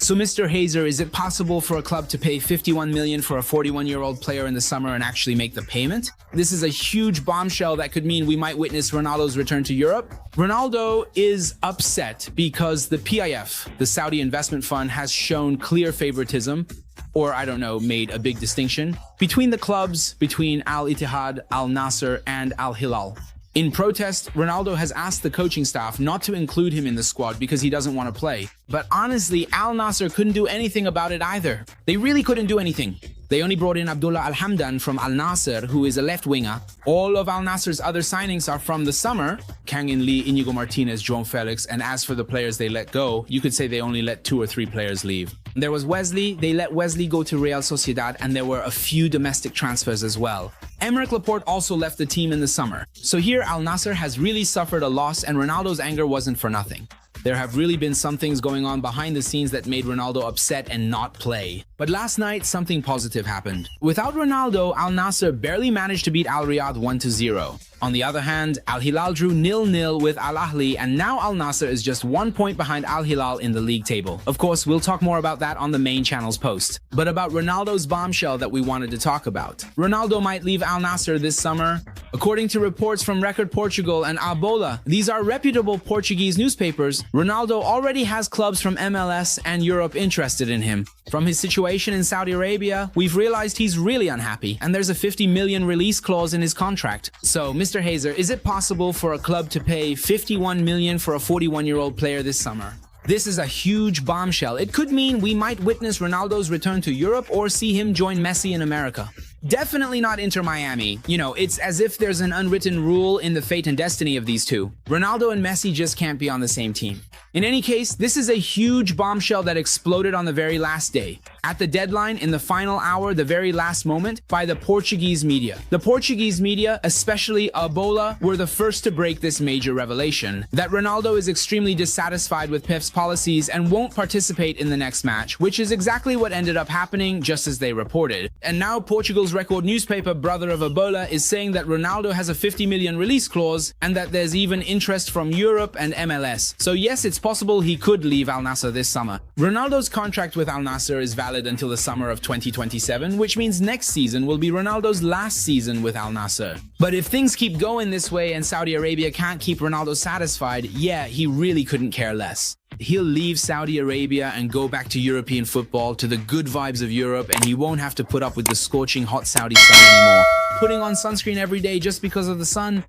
So Mr. Hazer, is it possible for a club to pay 51 million for a 41-year-old player in the summer and actually make the payment? This is a huge bombshell that could mean we might witness Ronaldo's return to Europe. Ronaldo is upset because the PIF, the Saudi investment fund, has shown clear favoritism, or I don't know, made a big distinction between the clubs, between Al-Ittihad, AlNasr, and Al-Hilal. In protest, Ronaldo has asked the coaching staff not to include him in the squad because he doesn't want to play. But honestly, AlNasr couldn't do anything about it either. They really couldn't do anything. They only brought in Abdullah Al-Hamdan from AlNasr, who is a left winger. All of AlNasr's other signings are from the summer: Kang In Lee, Inigo Martinez, João Felix, and as for the players they let go, you could say they only let 2 or 3 players leave. There was Wesley, they let Wesley go to Real Sociedad, and there were a few domestic transfers as well. Aymeric Laporte also left the team in the summer. So here AlNasr has really suffered a loss, and Ronaldo's anger wasn't for nothing. There have really been some things going on behind the scenes that made Ronaldo upset and not play. But last night, something positive happened. Without Ronaldo, AlNasr barely managed to beat Al Riyadh 1-0. On the other hand, Al Hilal drew 0-0 with Al Ahly, and now AlNasr is just 1 point behind Al Hilal in the league table. Of course, we'll talk more about that on the main channel's post. But about Ronaldo's bombshell that we wanted to talk about. Ronaldo might leave AlNasr this summer. According to reports from Record Portugal and A Bola, these are reputable Portuguese newspapers, Ronaldo already has clubs from MLS and Europe interested in him. From his situation in Saudi Arabia, we've realized he's really unhappy, and there's a 50 million release clause in his contract. So, Mr. Hazer, is it possible for a club to pay 51 million for a 41-year-old player this summer? This is a huge bombshell. It could mean we might witness Ronaldo's return to Europe or see him join Messi in America. Definitely not Inter Miami. You know, it's as if there's an unwritten rule in the fate and destiny of these two. Ronaldo and Messi just can't be on the same team. In any case, this is a huge bombshell that exploded on the very last day. At the deadline, in the final hour, the very last moment, by the Portuguese media. The Portuguese media, especially A Bola, were the first to break this major revelation, that Ronaldo is extremely dissatisfied with PIF's policies and won't participate in the next match, which is exactly what ended up happening, just as they reported. And now Portugal's Record newspaper, brother of A Bola, is saying that Ronaldo has a 50 million release clause and that there's even interest from Europe and MLS. So yes, it's possible he could leave AlNasr this summer. Ronaldo's contract with AlNasr is valid until the summer of 2027, which means next season will be Ronaldo's last season with AlNasr. But if things keep going this way and Saudi Arabia can't keep Ronaldo satisfied, yeah, he really couldn't care less. He'll leave Saudi Arabia and go back to European football, to the good vibes of Europe, and he won't have to put up with the scorching hot Saudi sun anymore. Putting on sunscreen every day just because of the sun?